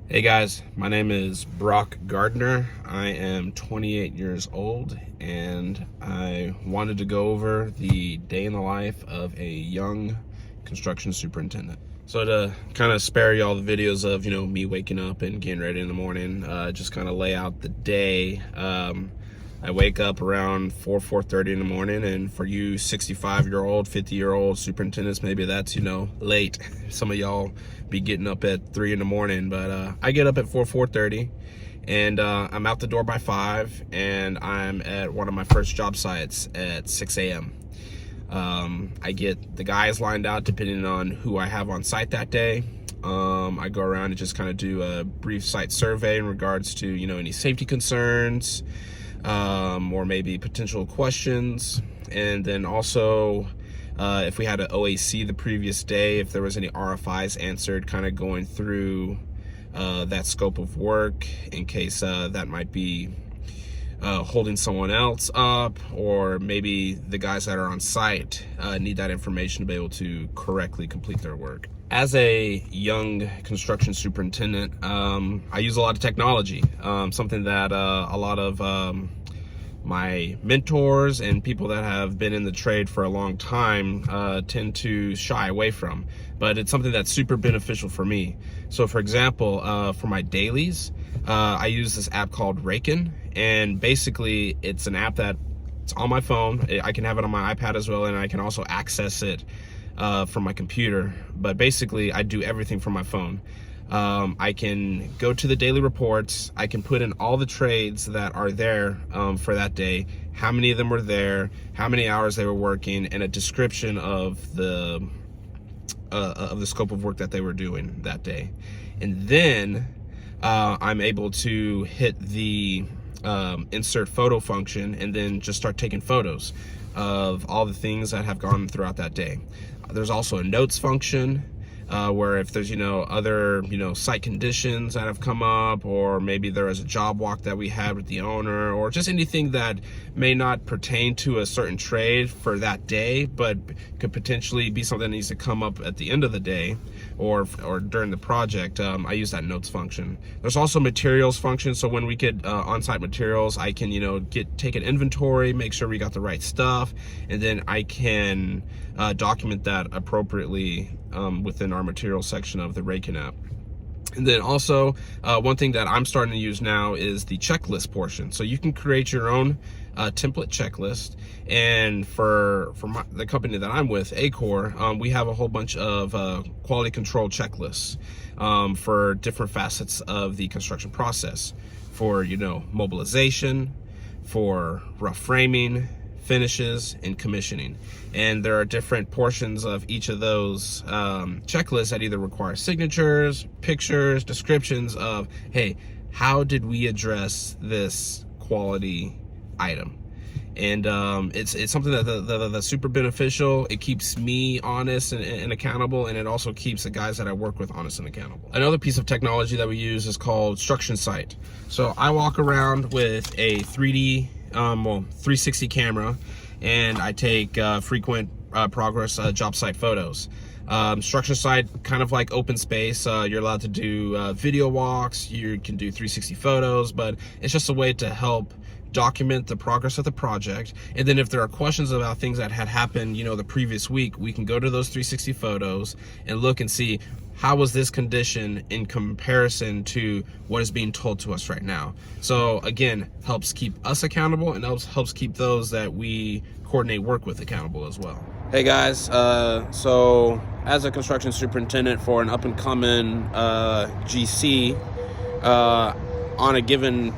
Hey guys, my name is Brock Gardner. I am 28 years old and I wanted to go over the day in the life of a young construction superintendent. So to kind of spare y'all the videos of, me waking up and getting ready in the morning, just kind of lay out the day. I wake up around 4:30 in the morning, and for you 65-year-old, 50-year-old superintendents, maybe that's, late. Some of y'all be getting up at 3 in the morning, but I get up at 4:30, and I'm out the door by 5, and I'm at one of my first job sites at 6 a.m. I get the guys lined out depending on who I have on site that day. I go around and just kind of do a brief site survey in regards to, any safety concerns, or maybe potential questions. And then also, if we had an OAC the previous day, if there was any RFIs answered, kind of going through that scope of work in case that might be holding someone else up, or maybe the guys that are on site need that information to be able to correctly complete their work. As a young construction superintendent, I use a lot of technology, something that a lot of my mentors and people that have been in the trade for a long time tend to shy away from, but it's something that's super beneficial for me. So for example, for my dailies, I use this app called Raken, and basically it's an app that it's on my phone. I can have it on my iPad as well, and I can also access it from my computer, but basically I do everything from my phone. I can go to the daily reports. I can put in all the trades that are there for that day, how many of them were there, how many hours they were working, and a description of the scope of work that they were doing that day. And then I'm able to hit the insert photo function and then just start taking photos of all the things that have gone throughout that day. There's also a notes function where if there's, other, site conditions that have come up, or maybe there is a job walk that we had with the owner, or just anything that may not pertain to a certain trade for that day, but could potentially be something that needs to come up at the end of the day or during the project, I use that notes function. There's also materials function. So when we get on-site materials, I can, take an inventory, make sure we got the right stuff, and then I can document that appropriately within our materials section of the Raken app. And then also, one thing that I'm starting to use now is the checklist portion. So you can create your own template checklist. And for the company that I'm with, Acor, we have a whole bunch of quality control checklists for different facets of the construction process. For, mobilization, for rough framing, finishes, and commissioning. And there are different portions of each of those checklists that either require signatures, pictures, descriptions of, hey, how did we address this quality item? And it's something that's super beneficial. It keeps me honest and accountable, and it also keeps the guys that I work with honest and accountable. Another piece of technology that we use is called Struction Sight. So I walk around with a 360 camera, and I take frequent progress job site photos. Structure Sight, kind of like open space, you're allowed to do video walks, you can do 360 photos, but it's just a way to help document the progress of the project. And then if there are questions about things that had happened, the previous week, we can go to those 360 photos and look and see, how was this condition in comparison to what is being told to us right now? So again, helps keep us accountable, and helps keep those that we coordinate work with accountable as well. Hey guys, so as a construction superintendent for an up and coming GC, on a given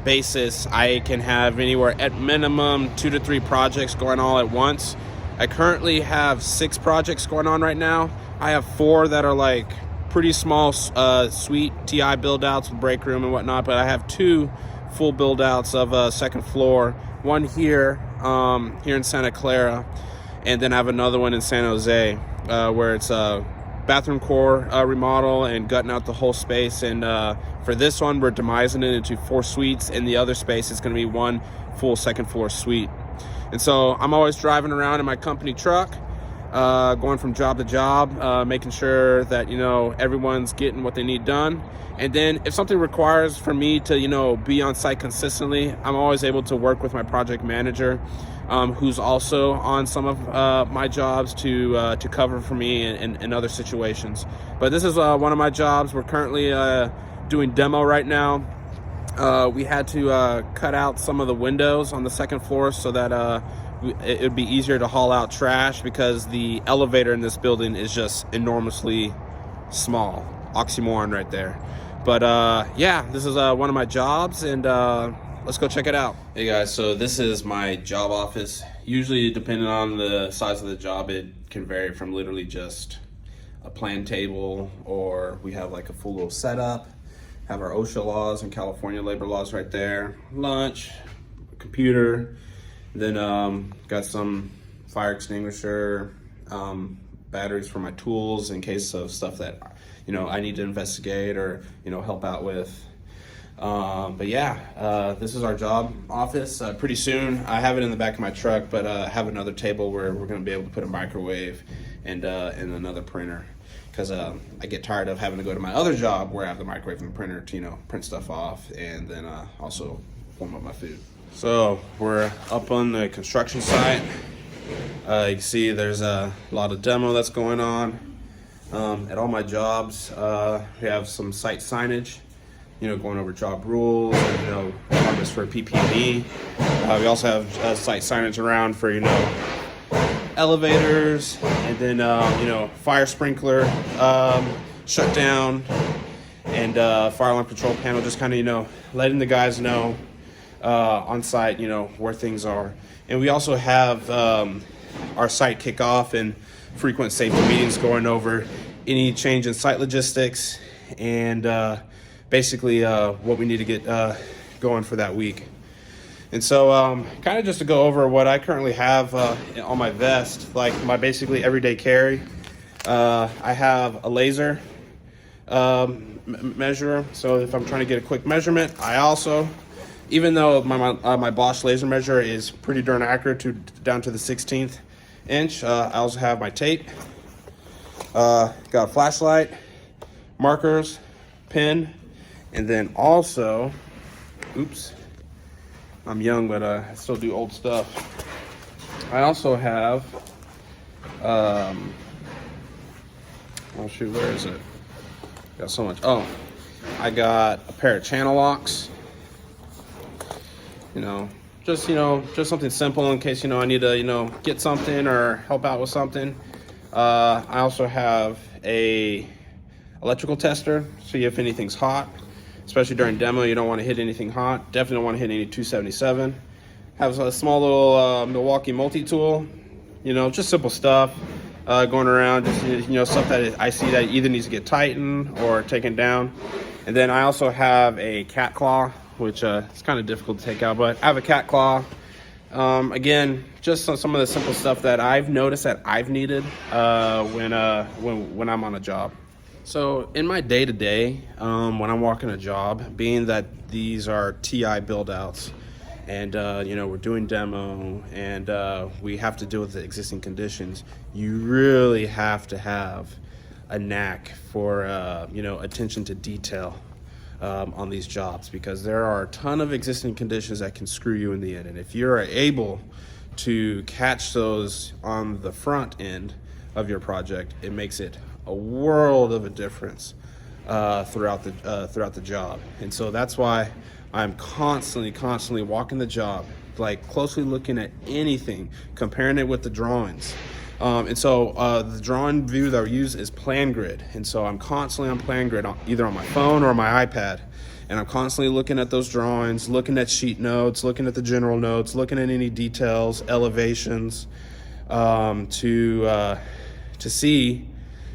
basis, I can have anywhere at minimum 2 to 3 projects going all at once. I currently have 6 projects going on right now. I have 4 that are like pretty small suite TI build outs with break room and whatnot, but I have 2 full build outs of a second floor, one here in Santa Clara, and then I have another one in San Jose where it's a bathroom core remodel and gutting out the whole space. And for this one, we're demising it into 4 suites, and the other space is going to be 1 full second floor suite. And so I'm always driving around in my company truck, going from job to job, making sure that, everyone's getting what they need done. And then if something requires for me to, be on site consistently, I'm always able to work with my project manager, who's also on some of my jobs to cover for me in other situations. But this is one of my jobs. We're currently doing demo right now. We had to cut out some of the windows on the second floor so that it would be easier to haul out trash, because the elevator in this building is just enormously small. Oxymoron right there. But yeah, this is one of my jobs, and let's go check it out. Hey guys, so this is my job office. Usually, depending on the size of the job, it can vary from literally just a plan table, or we have like a full little setup. Have our OSHA laws and California labor laws right there. Lunch, computer, then got some fire extinguisher, batteries for my tools in case of stuff that I need to investigate or help out with. But yeah, this is our job office. Pretty soon, I have it in the back of my truck, but I have another table where we're going to be able to put a microwave and another printer, because I get tired of having to go to my other job where I have the microwave and the printer to print stuff off, and then also warm up my food. So we're up on the construction site. You can see there's a lot of demo that's going on. At all my jobs, we have some site signage, going over job rules, and, requirements for PPE. We also have site signage around for, elevators, and then, fire sprinkler, shutdown, and fire alarm control panel, just kind of, letting the guys know on site, where things are. And we also have our site kickoff and frequent safety meetings going over any change in site logistics and basically what we need to get going for that week. And so kind of just to go over what I currently have on my vest, like my basically everyday carry. I have a laser measurer, so if I'm trying to get a quick measurement, I also, even though my Bosch laser measure is pretty darn accurate down to the 16th inch, I also have my tape, got a flashlight, markers, pen, and then also, oops, I'm young, but I still do old stuff. I also have, oh shoot, where is it? Got so much. Oh, I got a pair of channel locks. Just something simple in case, I need to, get something or help out with something. I also have a electrical tester, see if anything's hot, especially during demo. You don't want to hit anything hot. Definitely don't want to hit any 277. Have a small little Milwaukee multi-tool, just simple stuff going around, just, stuff that I see that either needs to get tightened or taken down. And then I also have a cat claw, which it's kind of difficult to take out, but I have a cat claw. Again, just some of the simple stuff that I've noticed that I've needed when I'm on a job. So in my day-to-day, when I'm walking a job, being that these are TI build-outs, and we're doing demo, and we have to deal with the existing conditions, you really have to have a knack for attention to detail on these jobs, because there are a ton of existing conditions that can screw you in the end. And if you're able to catch those on the front end of your project, it makes it a world of a difference throughout the job. And so that's why I'm constantly walking the job, like closely looking at anything, comparing it with the drawings. And so the drawing view that I use is PlanGrid. And so I'm constantly on PlanGrid, either on my phone or my iPad. And I'm constantly looking at those drawings, looking at sheet notes, looking at the general notes, looking at any details, elevations, to see,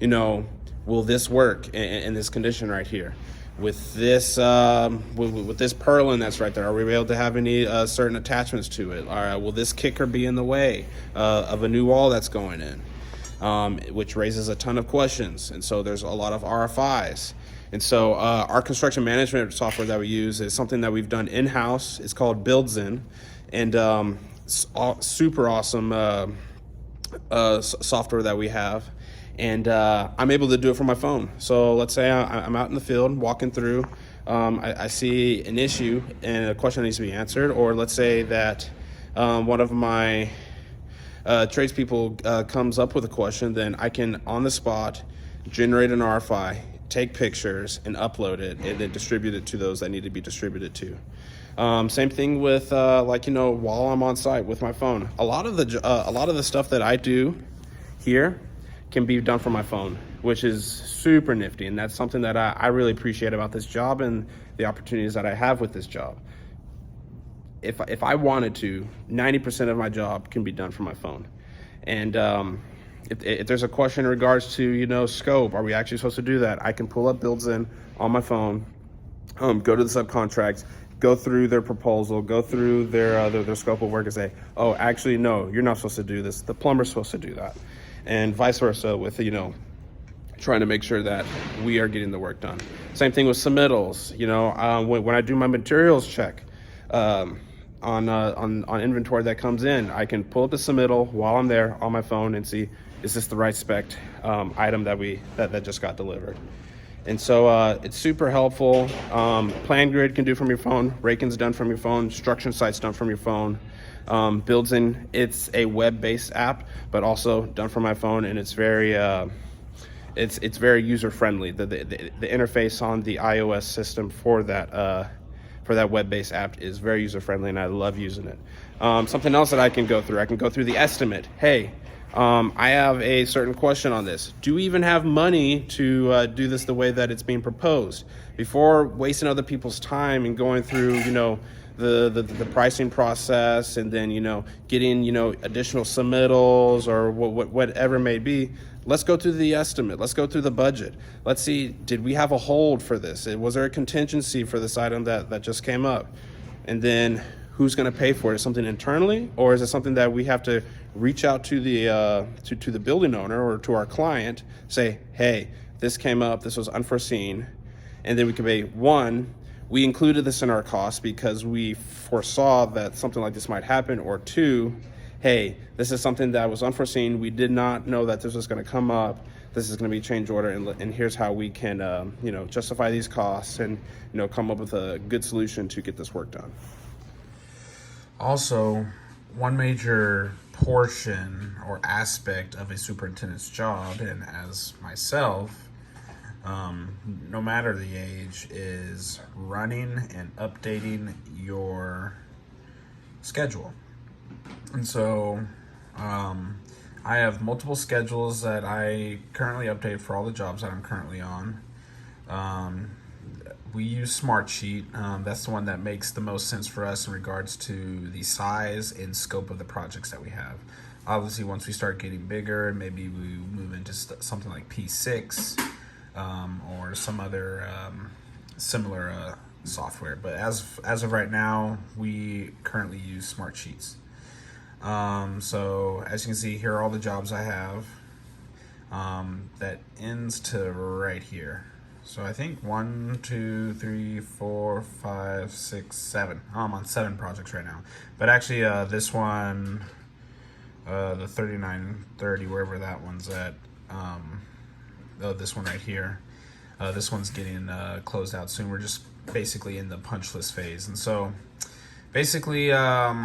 will this work in this condition right here? With this with this purlin that's right there, are we able to have any certain attachments to it? All right, will this kicker be in the way of a new wall that's going in? Which raises a ton of questions. And so there's a lot of RFIs. And so our construction management software that we use is something that we've done in-house. It's called BuildZen, and super awesome software that we have, and I'm able to do it from my phone. So let's say I'm out in the field walking through, I see an issue and a question needs to be answered, or let's say that one of my tradespeople comes up with a question, then I can on the spot generate an RFI, take pictures, and upload it, and then distribute it to those that need to be distributed to. Same thing with while I'm on site with my phone. A lot of the stuff that I do here can be done from my phone, which is super nifty, and that's something that I really appreciate about this job and the opportunities that I have with this job. If I wanted to, 90% of my job can be done from my phone. And if there's a question in regards to scope, are we actually supposed to do that? I can pull up builds in on my phone, go to the subcontracts, go through their proposal, go through their scope of work, and say, oh, actually, no, you're not supposed to do this. The plumber's supposed to do that, and vice versa with trying to make sure that we are getting the work done. Same thing with submittals. When I do my materials check on inventory that comes in, I can pull up the submittal while I'm there on my phone and see, is this the right spec item that just got delivered? And so it's super helpful. Plan grid can do from your phone. Rakin's done from your phone. Construction site's done from your phone. Builds in, it's a web-based app, but also done from my phone, and it's very very user-friendly. The interface on the iOS system for that web-based app is very user-friendly, and I love using it. Something else that I can go through the estimate. Hey, I have a certain question on this. Do we even have money to do this the way that it's being proposed? Before wasting other people's time and going through, the pricing process, and then, getting, additional submittals or whatever it may be, let's go through the estimate. Let's go through the budget. Let's see, did we have a hold for this? Was there a contingency for this item that just came up? And then who's going to pay for it? Is it something internally, or is it something that we have to reach out to the building owner or to our client, say, hey, this came up, this was unforeseen, and then we can pay, one, we included this in our cost because we foresaw that something like this might happen, or two, hey, this is something that was unforeseen, we did not know that this was going to come up, this is going to be change order, and here's how we can justify these costs and come up with a good solution to get this work done. Also, one major portion or aspect of a superintendent's job, and as myself, no matter the age, is running and updating your schedule. And so I have multiple schedules that I currently update for all the jobs that I'm currently on. We use Smartsheet. That's the one that makes the most sense for us in regards to the size and scope of the projects that we have. Obviously, once we start getting bigger, maybe we move into something like P6 or some other similar software. But as of right now, we currently use Smartsheets. So as you can see, here are all the jobs I have. That ends to right here. So I think 1, 2, 3, 4, 5, 6, 7. I'm on 7 projects right now. But actually, this one, the 3930, wherever that one's at, this one right here, this one's getting closed out soon. We're just basically in the punch list phase. And so basically, we have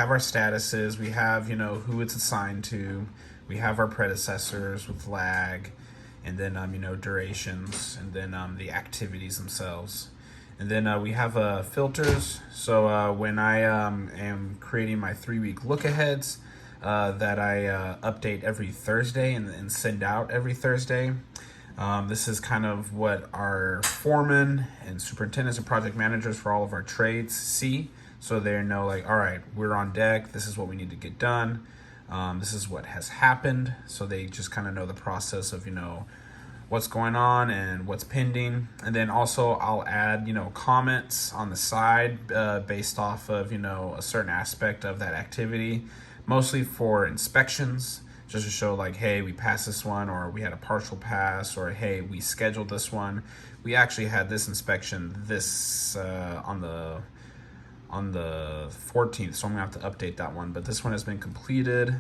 our statuses, we have, who it's assigned to, we have our predecessors with lag, and then durations, and then the activities themselves, and then we have filters. So when I am creating my 3-week look aheads that I update every Thursday and send out every Thursday, this is kind of what our foremen and superintendents and project managers for all of our trades see, so they know, like, all right, we're on deck, this is what we need to get done. This is what has happened, so they just kind of know the process of what's going on and what's pending. And then also I'll add comments on the side based off of a certain aspect of that activity, mostly for inspections, just to show, like, hey, we passed this one, or we had a partial pass, or hey, we scheduled this one, we actually had this inspection on the 14th, so I'm gonna have to update that one, but this one has been completed.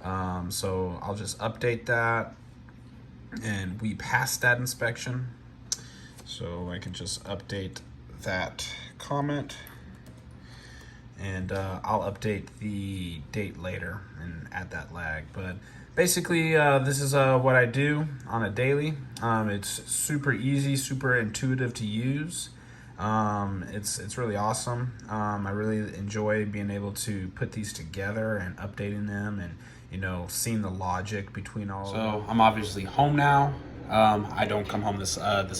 So I'll just update that, and we passed that inspection. So I can just update that comment, and I'll update the date later and add that lag. But basically, this is what I do on a daily. It's super easy, super intuitive to use. It's really awesome. I really enjoy being able to put these together and updating them, and seeing the logic between all of them. So I'm obviously home now. I don't come home this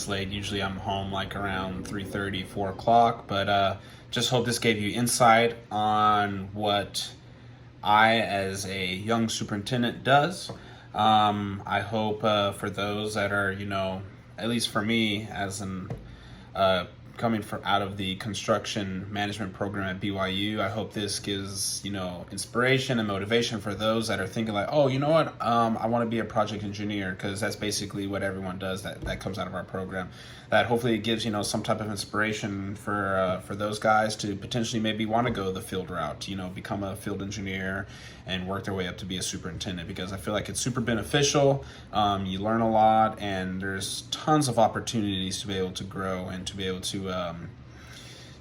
late. Usually I'm home like around 3:30, 4 o'clock. But just hope this gave you insight on what I, as a young superintendent, does. I hope for those that are, at least for me, as an coming from out of the construction management program at BYU, I hope this gives inspiration and motivation for those that are thinking like, oh, you know what, I want to be a project engineer, because that's basically what everyone does that comes out of our program. That hopefully it gives some type of inspiration for those guys to potentially maybe want to go the field route, become a field engineer and work their way up to be a superintendent, because I feel like it's super beneficial. You learn a lot, and there's tons of opportunities to be able to grow and to be able to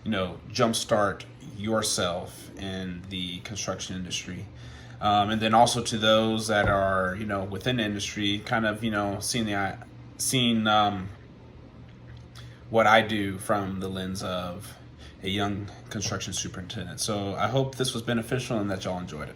jumpstart yourself in the construction industry. And then also to those that are within the industry, kind of seeing what I do from the lens of a young construction superintendent. So I hope this was beneficial and that y'all enjoyed it.